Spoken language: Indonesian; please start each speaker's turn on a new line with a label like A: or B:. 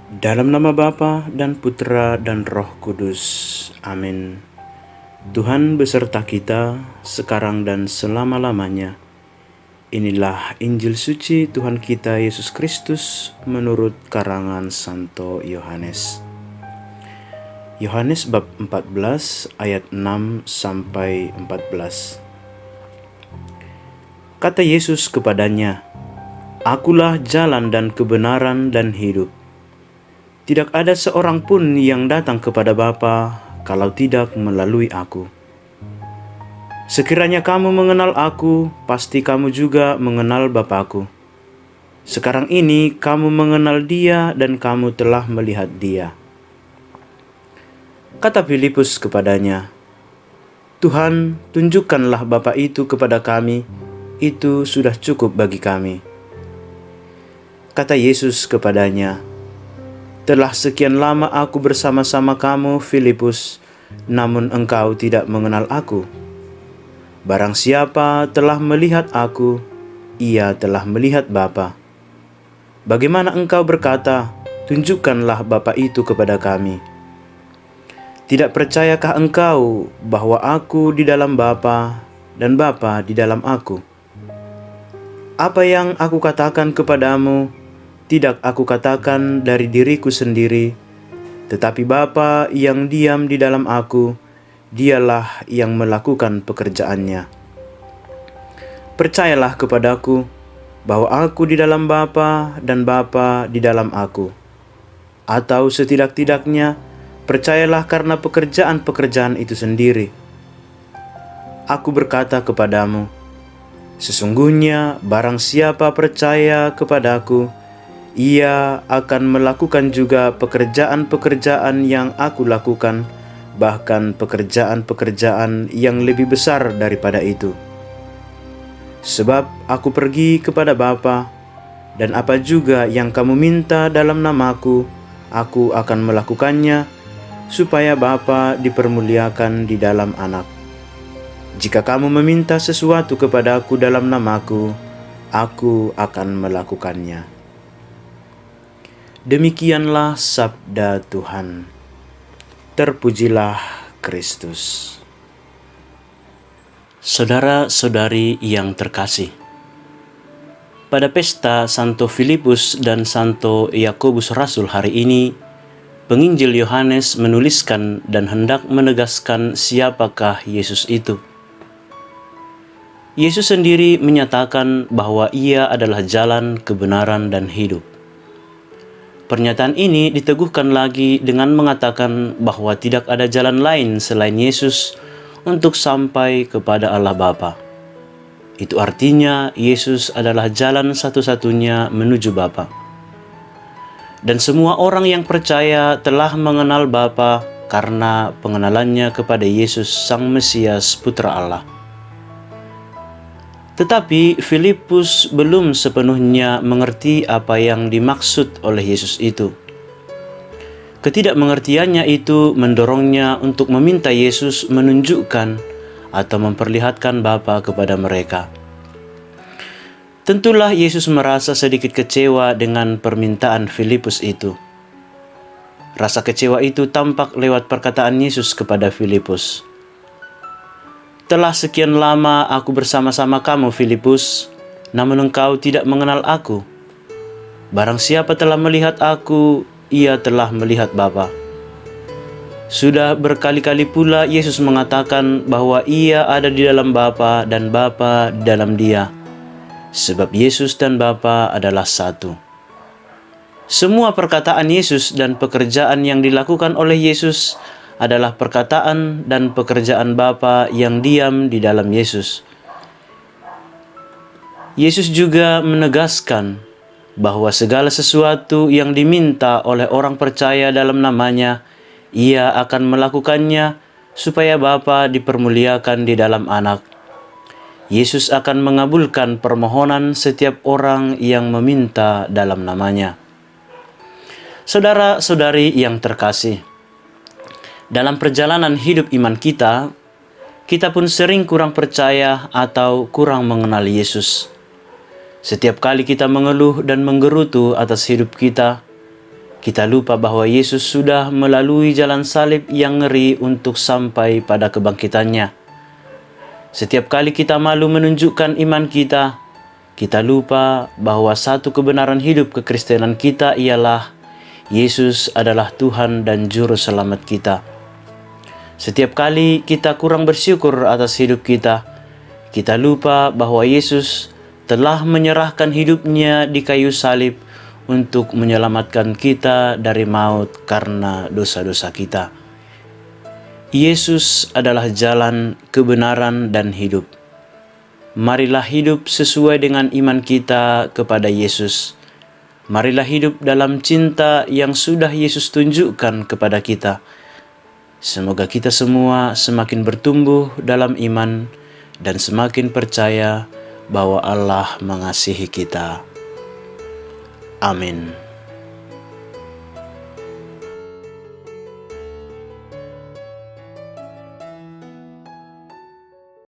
A: Dalam nama Bapa dan Putra dan Roh Kudus. Amin. Tuhan beserta kita, sekarang dan selama-lamanya. Inilah Injil suci Tuhan kita Yesus Kristus menurut karangan Santo Yohanes. Yohanes bab 14 ayat 6 sampai 14. Kata Yesus kepadanya, "Akulah jalan dan kebenaran dan hidup. Tidak ada seorang pun yang datang kepada Bapa kalau tidak melalui Aku. Sekiranya kamu mengenal Aku, pasti kamu juga mengenal Bapa-Ku. Sekarang ini kamu mengenal Dia dan kamu telah melihat Dia." Kata Filipus kepadanya, "Tuhan, tunjukkanlah Bapa itu kepada kami, itu sudah cukup bagi kami." Kata Yesus kepadanya, "Telah sekian lama Aku bersama-sama kamu, Filipus, namun engkau tidak mengenal Aku. Barang siapa telah melihat Aku, ia telah melihat Bapa. Bagaimana engkau berkata, 'Tunjukkanlah Bapa itu kepada kami'? Tidak percayakah engkau bahwa Aku di dalam Bapa dan Bapa di dalam Aku? Apa yang Aku katakan kepadamu, tidak Aku katakan dari diriku sendiri, tetapi Bapa yang diam di dalam Aku, Dialah yang melakukan pekerjaannya. Percayalah kepadaku bahwa Aku di dalam Bapa dan Bapa di dalam Aku. Atau setidak-tidaknya, percayalah karena pekerjaan-pekerjaan itu sendiri. Aku berkata kepadamu, sesungguhnya barang siapa percaya kepadaku, ia akan melakukan juga pekerjaan-pekerjaan yang Aku lakukan, bahkan pekerjaan-pekerjaan yang lebih besar daripada itu. Sebab Aku pergi kepada Bapa, dan apa juga yang kamu minta dalam namaku, Aku akan melakukannya, supaya Bapa dipermuliakan di dalam Anak. Jika kamu meminta sesuatu kepada-Ku dalam namaku, Aku akan melakukannya." Demikianlah sabda Tuhan. Terpujilah Kristus. Saudara-saudari yang terkasih, pada pesta Santo Filipus dan Santo Yakobus Rasul hari ini, penginjil Yohanes menuliskan dan hendak menegaskan siapakah Yesus itu. Yesus sendiri menyatakan bahwa Ia adalah jalan, kebenaran, dan hidup. Pernyataan ini diteguhkan lagi dengan mengatakan bahwa tidak ada jalan lain selain Yesus untuk sampai kepada Allah Bapa. Itu artinya Yesus adalah jalan satu-satunya menuju Bapa. Dan semua orang yang percaya telah mengenal Bapa karena pengenalannya kepada Yesus Sang Mesias Putra Allah. Tetapi Filipus belum sepenuhnya mengerti apa yang dimaksud oleh Yesus itu. Ketidakmengertiannya itu mendorongnya untuk meminta Yesus menunjukkan atau memperlihatkan Bapa kepada mereka. Tentulah Yesus merasa sedikit kecewa dengan permintaan Filipus itu. Rasa kecewa itu tampak lewat perkataan Yesus kepada Filipus. "Telah sekian lama Aku bersama-sama kamu, Filipus, namun engkau tidak mengenal Aku. Barang siapa telah melihat Aku, ia telah melihat Bapa." Sudah berkali-kali pula Yesus mengatakan bahwa Ia ada di dalam Bapa dan Bapa di dalam Dia, sebab Yesus dan Bapa adalah satu. Semua perkataan Yesus dan pekerjaan yang dilakukan oleh Yesus adalah perkataan dan pekerjaan Bapa yang diam di dalam Yesus. Yesus juga menegaskan bahwa segala sesuatu yang diminta oleh orang percaya dalam namanya, Ia akan melakukannya supaya Bapa dipermuliakan di dalam Anak. Yesus akan mengabulkan permohonan setiap orang yang meminta dalam namanya. Saudara-saudari yang terkasih, dalam perjalanan hidup iman kita pun sering kurang percaya atau kurang mengenal Yesus. Setiap kali kita mengeluh dan menggerutu atas hidup kita, Kita lupa bahwa Yesus sudah melalui jalan salib yang ngeri untuk sampai pada kebangkitannya. Setiap kali kita malu menunjukkan iman kita lupa bahwa satu kebenaran hidup kekristenan kita ialah Yesus adalah Tuhan dan Juru Selamat kita. Setiap kali kita kurang bersyukur atas hidup kita lupa bahwa Yesus telah menyerahkan hidupnya di kayu salib untuk menyelamatkan kita dari maut karena dosa-dosa kita. Yesus adalah jalan, kebenaran, dan hidup. Marilah hidup sesuai dengan iman kita kepada Yesus. Marilah hidup dalam cinta yang sudah Yesus tunjukkan kepada kita. Semoga kita semua semakin bertumbuh dalam iman dan semakin percaya bahwa Allah mengasihi kita. Amin.